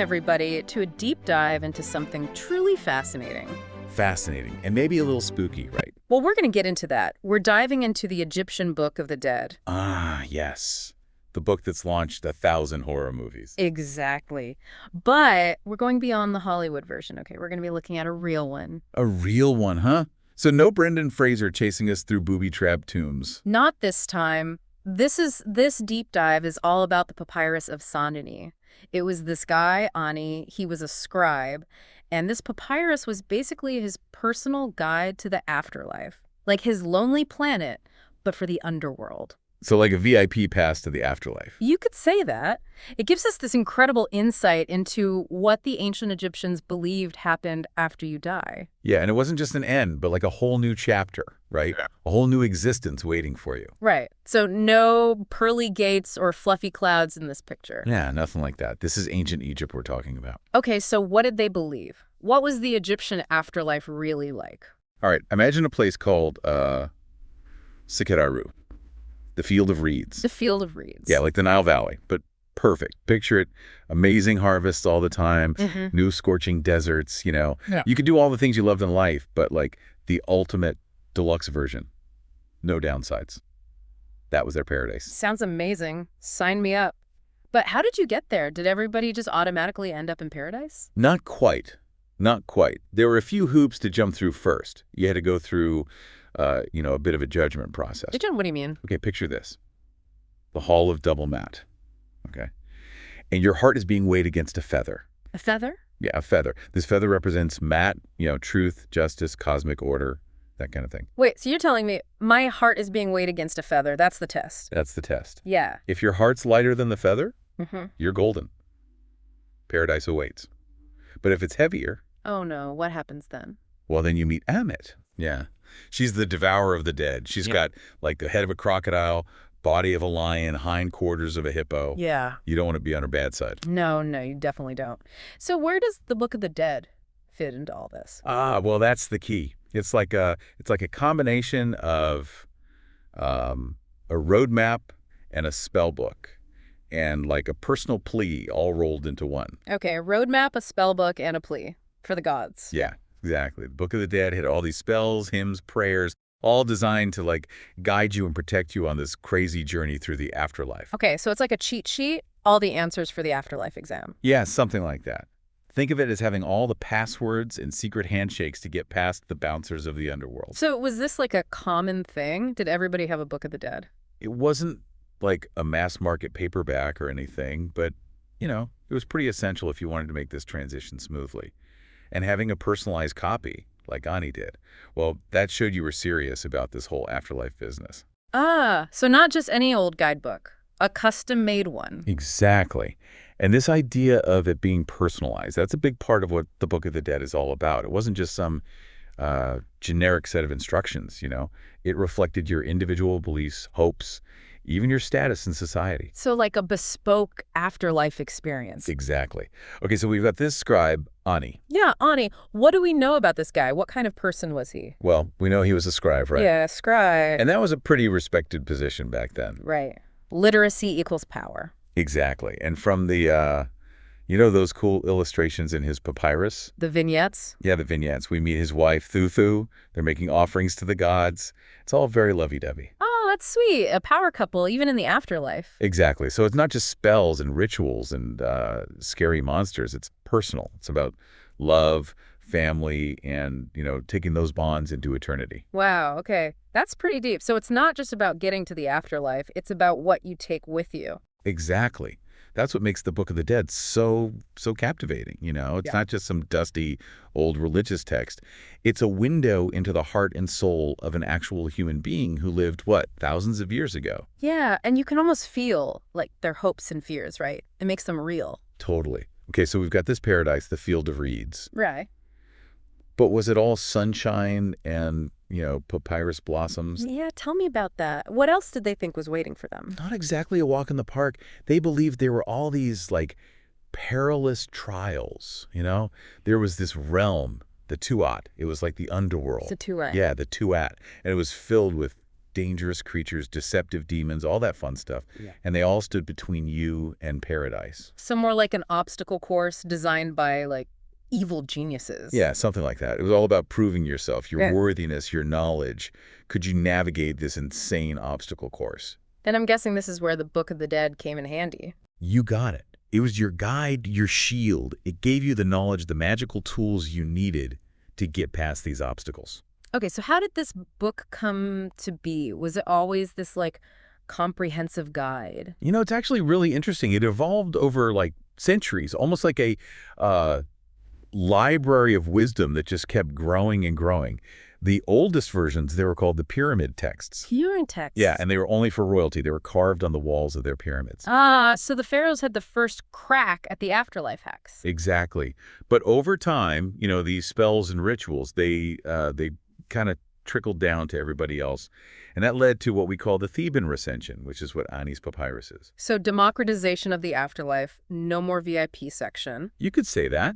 everybody, to a deep dive into something truly fascinating. Fascinating, and maybe a little spooky, right? Well, we're going to get into that. We're diving into the Egyptian Book of the Dead. Ah, yes. The book that's launched 1,000 horror movies. Exactly. But we're going beyond the Hollywood version, okay? We're going to be looking at a real one. A real one, huh? So no Brendan Fraser chasing us through booby-trapped tombs. Not this time. This deep dive is all about the Papyrus of Ani. It was this guy, Ani. He was a scribe. And this papyrus was basically his personal guide to the afterlife. Like his lonely planet, but for the underworld. So like a VIP pass to the afterlife. You could say that. It gives us this incredible insight into what the ancient Egyptians believed happened after you die. Yeah, and it wasn't just an end, but like a whole new chapter, right? Yeah. A whole new existence waiting for you. Right. So no pearly gates or fluffy clouds in this picture. Yeah, nothing like that. This is ancient Egypt we're talking about. Okay, so what did they believe? What was the Egyptian afterlife really like? All right, imagine a place called Sekeraru. The Field of Reeds. The Field of Reeds. Yeah, like the Nile Valley, but perfect. Picture it, amazing harvests all the time, new scorching deserts, you know. Yeah. You could do all the things you loved in life, but like the ultimate deluxe version. No downsides. That was their paradise. Sounds amazing. Sign me up. But how did you get there? Did everybody just automatically end up in paradise? Not quite. Not quite. There were a few hoops to jump through first. You had to go through a bit of a judgment process. What do you mean? Okay, picture this. The Hall of Double Mat. Okay. And your heart is being weighed against a feather. A feather? Yeah, a feather. This feather represents mat, truth, justice, cosmic order, that kind of thing. Wait, so you're telling me my heart is being weighed against a feather. That's the test. That's the test. Yeah. If your heart's lighter than the feather, you're golden. Paradise awaits. But if it's heavier... Oh, no. What happens then? Well, then you meet Ammit. Yeah. She's the devourer of the dead. She's got like the head of a crocodile, body of a lion, hindquarters of a hippo. Yeah. You don't want to be on her bad side. No, you definitely don't. So where does the Book of the Dead fit into all this? Ah, well, that's the key. It's like a combination of a roadmap and a spell book and like a personal plea all rolled into one. Okay, a roadmap, a spell book, and a plea for the gods. Yeah. Exactly. The Book of the Dead had all these spells, hymns, prayers, all designed to like guide you and protect you on this crazy journey through the afterlife. Okay, so it's like a cheat sheet, all the answers for the afterlife exam. Yeah, something like that. Think of it as having all the passwords and secret handshakes to get past the bouncers of the underworld. So was this like a common thing? Did everybody have a Book of the Dead? It wasn't like a mass market paperback or anything, but, it was pretty essential if you wanted to make this transition smoothly. And having a personalized copy, like Ani did, well, that showed you were serious about this whole afterlife business. Ah, so not just any old guidebook, a custom-made one. Exactly. And this idea of it being personalized, that's a big part of what the Book of the Dead is all about. It wasn't just some generic set of instructions, It reflected your individual beliefs, hopes, even your status in society. So like a bespoke afterlife experience. Exactly. Okay, so we've got this scribe, Ani. Yeah, Ani. What do we know about this guy? What kind of person was he? Well, we know he was a scribe, right? Yeah, scribe. And that was a pretty respected position back then. Right. Literacy equals power. Exactly. And from the, those cool illustrations in his papyrus? The vignettes? Yeah, the vignettes. We meet his wife, Thuthu. They're making offerings to the gods. It's all very lovey-dovey. Oh, that's sweet. A power couple, even in the afterlife. Exactly. So it's not just spells and rituals and scary monsters. It's personal. It's about love, family, and, taking those bonds into eternity. Wow, okay. That's pretty deep. So it's not just about getting to the afterlife. It's about what you take with you. Exactly. That's what makes the Book of the Dead so captivating, It's not just some dusty old religious text. It's a window into the heart and soul of an actual human being who lived, thousands of years ago. Yeah, and you can almost feel, like, their hopes and fears, right? It makes them real. Totally. Okay, so we've got this paradise, the Field of Reeds. Right. But was it all sunshine and, papyrus blossoms? Yeah, tell me about that. What else did they think was waiting for them? Not exactly a walk in the park. They believed there were all these, perilous trials, There was this realm, the Tuat. It was like the underworld. The Tuat. Yeah, the Tuat. And it was filled with dangerous creatures, deceptive demons, all that fun stuff. Yeah. And they all stood between you and paradise. So more like an obstacle course designed by, like, evil geniuses. Yeah, something like that. It was all about proving yourself, your Yeah. worthiness, your knowledge. Could you navigate this insane obstacle course? And I'm guessing this is where the Book of the Dead came in handy. You got it. It was your guide, your shield. It gave you the knowledge, the magical tools you needed to get past these obstacles. Okay, so how did this book come to be? Was it always this, like, comprehensive guide? You know, it's actually really interesting. It evolved over, like, centuries, almost like a library of wisdom that just kept growing and growing. The oldest versions, they were called the pyramid texts. Pyramid texts? Yeah, and they were only for royalty. They were carved on the walls of their pyramids. Ah, so the pharaohs had the first crack at the afterlife hacks. Exactly. But over time, you know, these spells and rituals, they kind of trickled down to everybody else. And that led to what we call the Theban recension, which is what Ani's papyrus is. So democratization of the afterlife, no more VIP section. You could say that.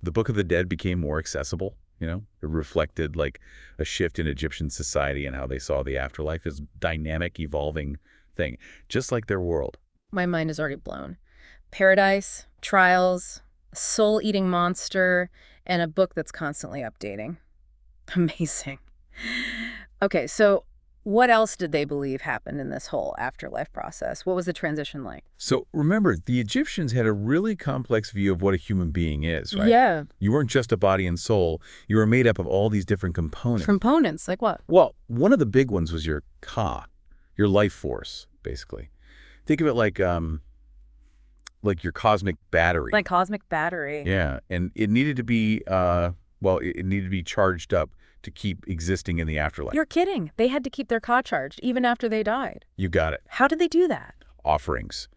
The Book of the Dead became more accessible. You know, it reflected like a shift in Egyptian society and how they saw the afterlife as dynamic, evolving thing, just like their world. My mind is already blown. Paradise, trials, a soul-eating monster, and a book that's constantly updating. Amazing. Okay, so what else did they believe happened in this whole afterlife process? What was the transition like? So remember, the Egyptians had a really complex view of what a human being is, right? Yeah. You weren't just a body and soul. You were made up of all these different components. Components, like what? Well, one of the big ones was your ka, your life force, basically. Think of it like your cosmic battery. Like cosmic battery. Yeah, and it needed to be, it needed to be charged up to keep existing in the afterlife. You're kidding. They had to keep their ka charged even after they died. You got it. How did they do that? Offerings,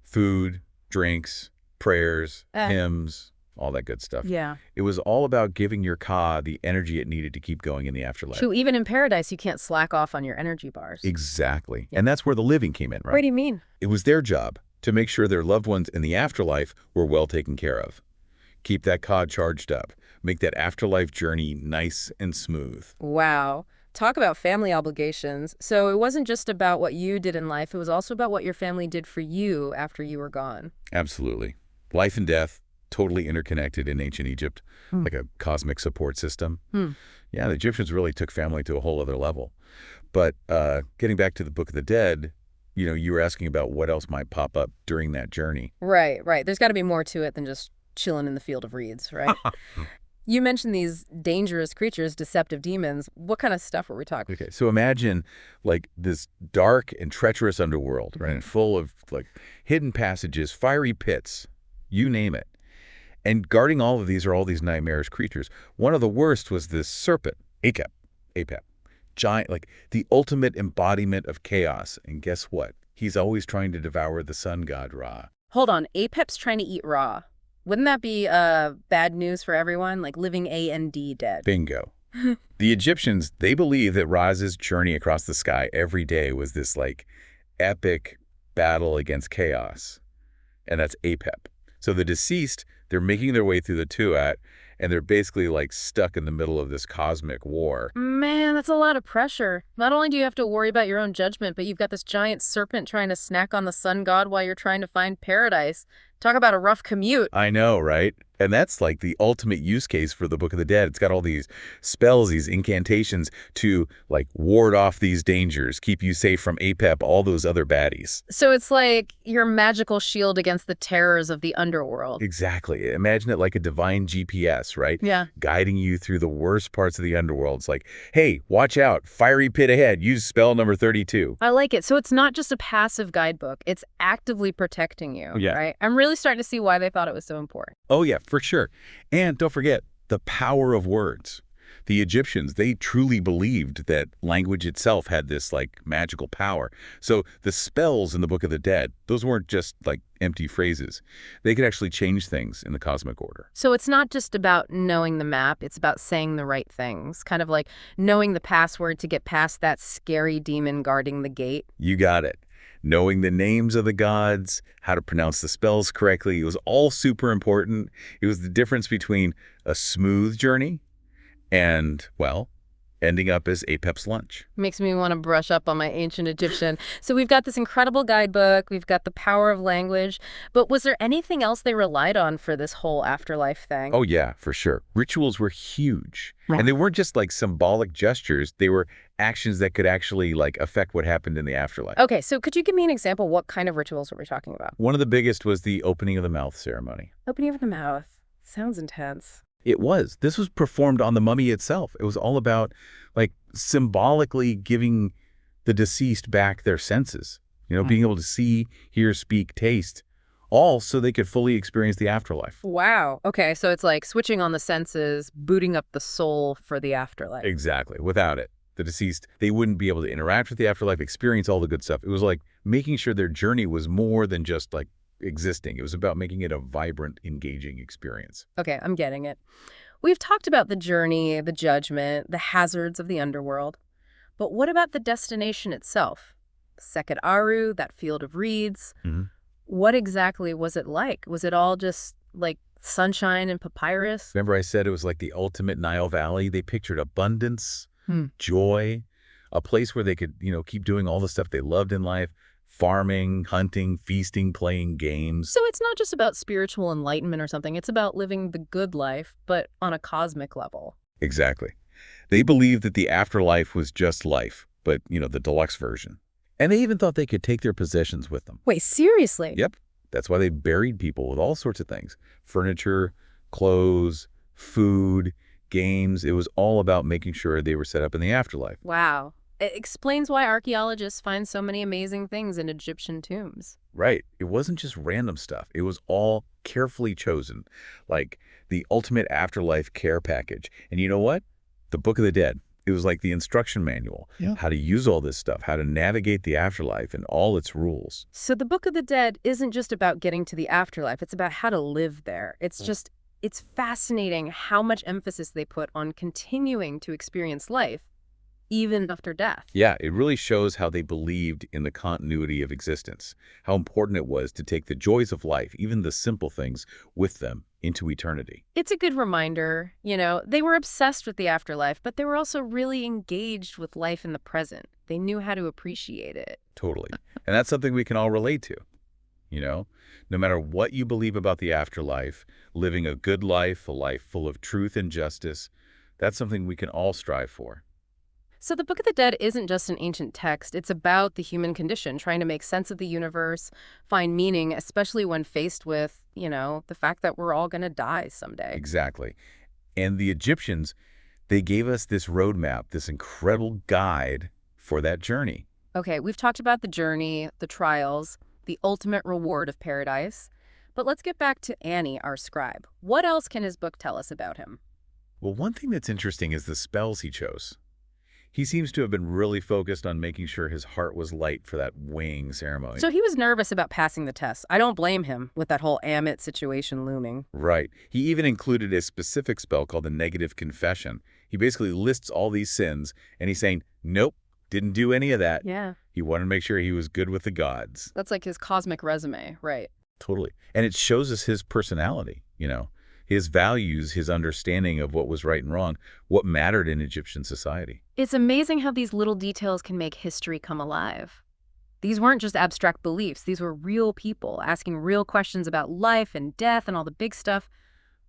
food, drinks, prayers, hymns, all that good stuff. Yeah. It was all about giving your ka the energy it needed to keep going in the afterlife. True, even in paradise, you can't slack off on your energy bars. Exactly. And that's where the living came in, right? What do you mean? It was their job to make sure their loved ones in the afterlife were well taken care of. Keep that ka charged up. Make that afterlife journey nice and smooth. Wow. Talk about family obligations. So it wasn't just about what you did in life. It was also about what your family did for you after you were gone. Absolutely. Life and death, totally interconnected in ancient Egypt, like a cosmic support system. Yeah, the Egyptians really took family to a whole other level. But getting back to the Book of the Dead, you know, you were asking about what else might pop up during that journey. Right, right. There's got to be more to it than just chilling in the field of reeds, right? You mentioned these dangerous creatures, deceptive demons. What kind of stuff were we talking? Okay, so imagine like this dark and treacherous underworld, right? And full of like hidden passages, fiery pits, you name it. And guarding all of these are all these nightmarish creatures. One of the worst was this serpent, Apep. Giant, like the ultimate embodiment of chaos. And guess what? He's always trying to devour the sun god Ra. Hold on, Apep's trying to eat Ra. Wouldn't that be bad news for everyone? Like living A&D dead. Bingo. The Egyptians, they believe that Ra's journey across the sky every day was this like epic battle against chaos. And that's Apep. So the deceased, they're making their way through the Tuat, and they're basically like stuck in the middle of this cosmic war. Man, that's a lot of pressure. Not only do you have to worry about your own judgment, but you've got this giant serpent trying to snack on the sun god while you're trying to find paradise. Talk about a rough commute. I know, right? And that's like the ultimate use case for the Book of the Dead. It's got all these spells, these incantations to like ward off these dangers, keep you safe from Apep, all those other baddies. So it's like your magical shield against the terrors of the underworld. Exactly. Imagine it like a divine GPS, right? Yeah. Guiding you through the worst parts of the underworld. It's like, hey, watch out, fiery pit ahead, use spell number 32. I like it. So it's not just a passive guidebook. It's actively protecting you, Yeah. right? I'm really starting to see why they thought it was so important. Oh, yeah, for sure. And don't forget the power of words. The Egyptians, they truly believed that language itself had this like magical power. So the spells in the Book of the Dead, those weren't just like empty phrases. They could actually change things in the cosmic order. So it's not just about knowing the map. It's about saying the right things, kind of like knowing the password to get past that scary demon guarding the gate. You got it. Knowing the names of the gods, how to pronounce the spells correctly, it was all super important. It was the difference between a smooth journey and, well, ending up as Apep's lunch. Makes me want to brush up on my ancient Egyptian. So we've got this incredible guidebook, we've got the power of language, but was there anything else they relied on for this whole afterlife thing? Oh yeah, for sure. Rituals were huge. And they weren't just like symbolic gestures, they were actions that could actually like affect what happened in the afterlife. Okay, so could you give me an example? What kind of rituals are we talking about? One of the biggest was the opening of the mouth ceremony. Opening of the mouth. Sounds intense. It was. This was performed on the mummy itself. It was all about like symbolically giving the deceased back their senses, being able to see, hear, speak, taste, all so they could fully experience the afterlife. Wow. Okay, so it's like switching on the senses, booting up the soul for the afterlife. Exactly. Without it, the deceased, they wouldn't be able to interact with the afterlife, experience all the good stuff. It was like making sure their journey was more than just like existing. It was about making it a vibrant, engaging experience. Okay, I'm getting it. We've talked about the journey, the judgment, the hazards of the underworld. But what about the destination itself? Sekhet Aru, that field of reeds. Mhm. What exactly was it like? Was it all just like sunshine and papyrus? Remember I said it was like the ultimate Nile Valley? They pictured abundance, joy, a place where they could, keep doing all the stuff they loved in life, farming, hunting, feasting, playing games. So it's not just about spiritual enlightenment or something. It's about living the good life, but on a cosmic level. Exactly. They believed that the afterlife was just life, but, the deluxe version. And they even thought they could take their possessions with them. Wait, seriously? Yep. That's why they buried people with all sorts of things. Furniture, clothes, food, games. It was all about making sure they were set up in the afterlife. Wow. It explains why archaeologists find so many amazing things in Egyptian tombs. Right. It wasn't just random stuff. It was all carefully chosen, like the ultimate afterlife care package. And you know what? The Book of the Dead. It was like the instruction manual, how to use all this stuff, how to navigate the afterlife and all its rules. So the Book of the Dead isn't just about getting to the afterlife. It's about how to live there. It's fascinating how much emphasis they put on continuing to experience life, even after death. Yeah, it really shows how they believed in the continuity of existence, how important it was to take the joys of life, even the simple things, with them into eternity. It's a good reminder, they were obsessed with the afterlife, but they were also really engaged with life in the present. They knew how to appreciate it. Totally. And that's something we can all relate to. No matter what you believe about the afterlife, living a good life, a life full of truth and justice, that's something we can all strive for. So the Book of the Dead isn't just an ancient text. It's about the human condition, trying to make sense of the universe, find meaning, especially when faced with, the fact that we're all going to die someday. Exactly. And the Egyptians, they gave us this roadmap, this incredible guide for that journey. Okay, we've talked about the journey, the trials, the ultimate reward of paradise. But let's get back to Ani, our scribe. What else can his book tell us about him? Well, one thing that's interesting is the spells he chose. He seems to have been really focused on making sure his heart was light for that weighing ceremony. So he was nervous about passing the test. I don't blame him with that whole Amit situation looming. Right. He even included a specific spell called the negative confession. He basically lists all these sins, and he's saying, nope, didn't do any of that. Yeah. He wanted to make sure he was good with the gods. That's like his cosmic resume, right? Totally. And it shows us his personality, his values, his understanding of what was right and wrong, what mattered in Egyptian society. It's amazing how these little details can make history come alive. These weren't just abstract beliefs. These were real people asking real questions about life and death and all the big stuff.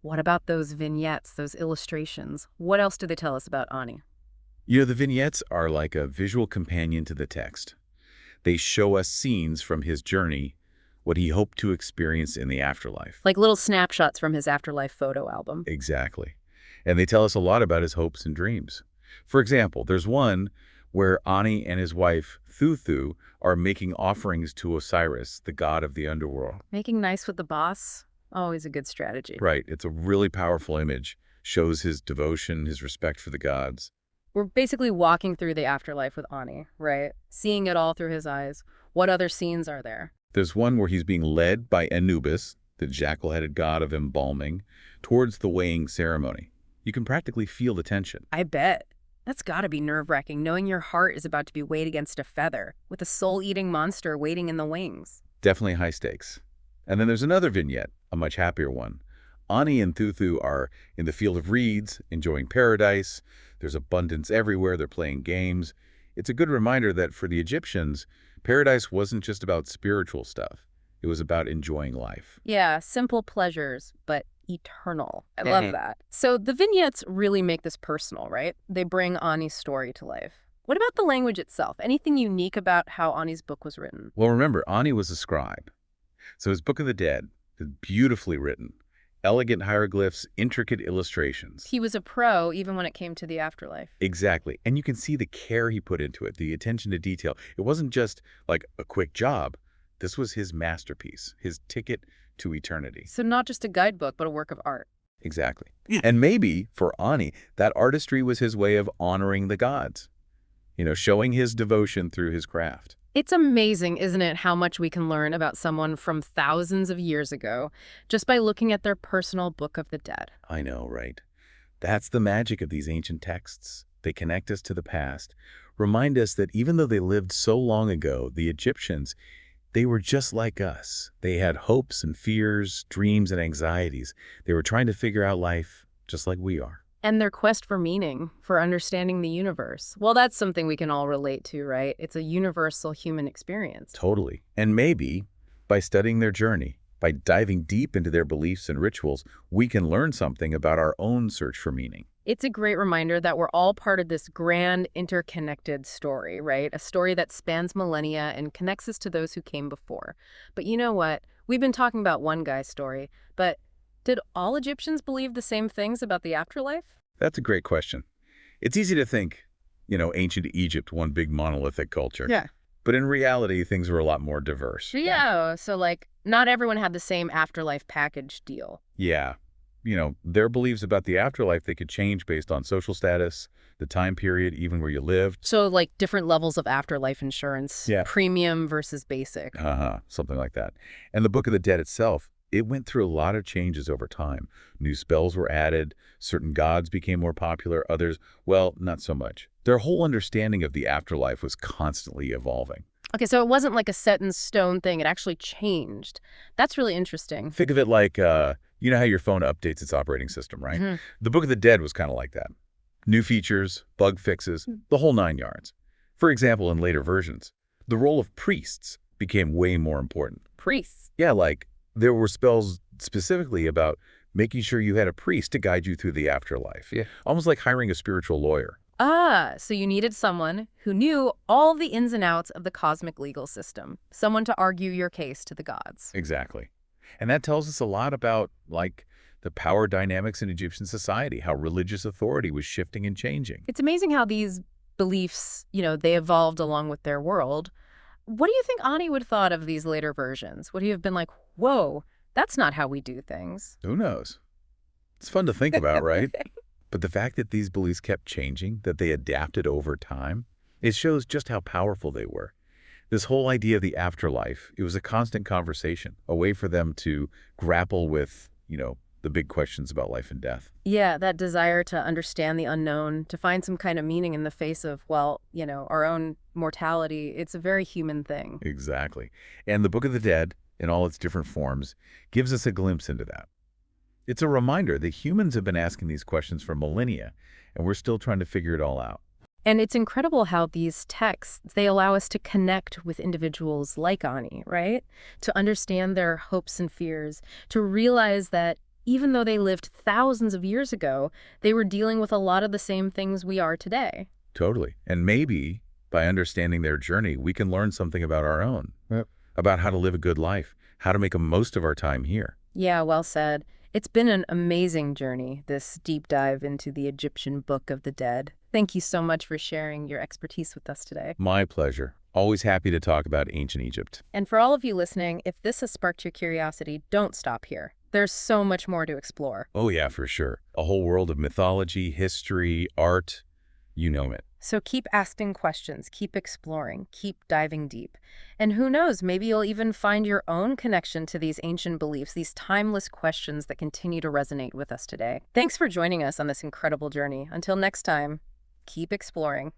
What about those vignettes, those illustrations? What else do they tell us about Ani? The vignettes are like a visual companion to the text. They show us scenes from his journey, what he hoped to experience in the afterlife. Like little snapshots from his afterlife photo album. Exactly. And they tell us a lot about his hopes and dreams. For example, there's one where Ani and his wife, Thuthu, are making offerings to Osiris, the god of the underworld. Making nice with the boss? Always a good strategy. Right. It's a really powerful image. Shows his devotion, his respect for the gods. We're basically walking through the afterlife with Ani, right? Seeing it all through his eyes. What other scenes are there? There's one where he's being led by Anubis, the jackal-headed god of embalming, towards the weighing ceremony. You can practically feel the tension. I bet. That's gotta be nerve-wracking, knowing your heart is about to be weighed against a feather, with a soul-eating monster waiting in the wings. Definitely high stakes. And then there's another vignette, a much happier one. Ani and Thuthu are in the field of reeds, enjoying paradise. There's abundance everywhere. They're playing games. It's a good reminder that for the Egyptians, paradise wasn't just about spiritual stuff. It was about enjoying life. Yeah, simple pleasures, but eternal. I love that. So the vignettes really make this personal, right? They bring Ani's story to life. What about the language itself? Anything unique about how Ani's book was written? Well, remember, Ani was a scribe. So his Book of the Dead is beautifully written. Elegant hieroglyphs, intricate illustrations. He was a pro even when it came to the afterlife. Exactly. And you can see the care he put into it, the attention to detail. It wasn't just like a quick job. This was his masterpiece, his ticket to eternity. So not just a guidebook, but a work of art. Exactly. And maybe, for Ani, that artistry was his way of honoring the gods, showing his devotion through his craft. It's amazing, isn't it, how much we can learn about someone from thousands of years ago just by looking at their personal Book of the Dead. I know, right? That's the magic of these ancient texts. They connect us to the past, remind us that even though they lived so long ago, the Egyptians, they were just like us. They had hopes and fears, dreams and anxieties. They were trying to figure out life just like we are. And their quest for meaning, for understanding the universe. Well, that's something we can all relate to, right? It's a universal human experience. Totally. And maybe by studying their journey, by diving deep into their beliefs and rituals, we can learn something about our own search for meaning. It's a great reminder that we're all part of this grand, interconnected story, right? A story that spans millennia and connects us to those who came before. But you know what? We've been talking about one guy's story, but did all Egyptians believe the same things about the afterlife? That's a great question. It's easy to think, ancient Egypt, one big monolithic culture. Yeah. But in reality, things were a lot more diverse. Yeah, so not everyone had the same afterlife package deal. Yeah. Their beliefs about the afterlife, they could change based on social status, the time period, even where you lived. So different levels of afterlife insurance, premium versus basic. Something like that. And the Book of the Dead itself, it went through a lot of changes over time. New spells were added, certain gods became more popular, others, well, not so much. Their whole understanding of the afterlife was constantly evolving. Okay, so it wasn't like a set-in-stone thing. It actually changed. That's really interesting. Think of it like, you know how your phone updates its operating system, right? Mm-hmm. The Book of the Dead was kind of like that. New features, bug fixes, the whole 9 yards. For example, in later versions, the role of priests became way more important. Priests? Yeah, there were spells specifically about making sure you had a priest to guide you through the afterlife. Yeah. Almost like hiring a spiritual lawyer. So you needed someone who knew all the ins and outs of the cosmic legal system. Someone to argue your case to the gods. Exactly. And that tells us a lot about, the power dynamics in Egyptian society, how religious authority was shifting and changing. It's amazing how these beliefs, they evolved along with their world. What do you think Ani would have thought of these later versions? Would he have been like, whoa, that's not how we do things? Who knows? It's fun to think about, right? But the fact that these beliefs kept changing, that they adapted over time, it shows just how powerful they were. This whole idea of the afterlife, it was a constant conversation, a way for them to grapple with, the big questions about life and death. Yeah, that desire to understand the unknown, to find some kind of meaning in the face of, our own mortality. It's a very human thing. Exactly. And the Book of the Dead, in all its different forms, gives us a glimpse into that. It's a reminder that humans have been asking these questions for millennia, and we're still trying to figure it all out. And it's incredible how these texts, they allow us to connect with individuals like Ani, right? To understand their hopes and fears, to realize that even though they lived thousands of years ago, they were dealing with a lot of the same things we are today. Totally. And maybe by understanding their journey, we can learn something about our own, about how to live a good life, how to make the most of our time here. Yeah, well said. It's been an amazing journey, this deep dive into the Egyptian Book of the Dead. Thank you so much for sharing your expertise with us today. My pleasure. Always happy to talk about ancient Egypt. And for all of you listening, if this has sparked your curiosity, don't stop here. There's so much more to explore. Oh yeah, for sure. A whole world of mythology, history, art, you name it. So keep asking questions, keep exploring, keep diving deep. And who knows, maybe you'll even find your own connection to these ancient beliefs, these timeless questions that continue to resonate with us today. Thanks for joining us on this incredible journey. Until next time, keep exploring.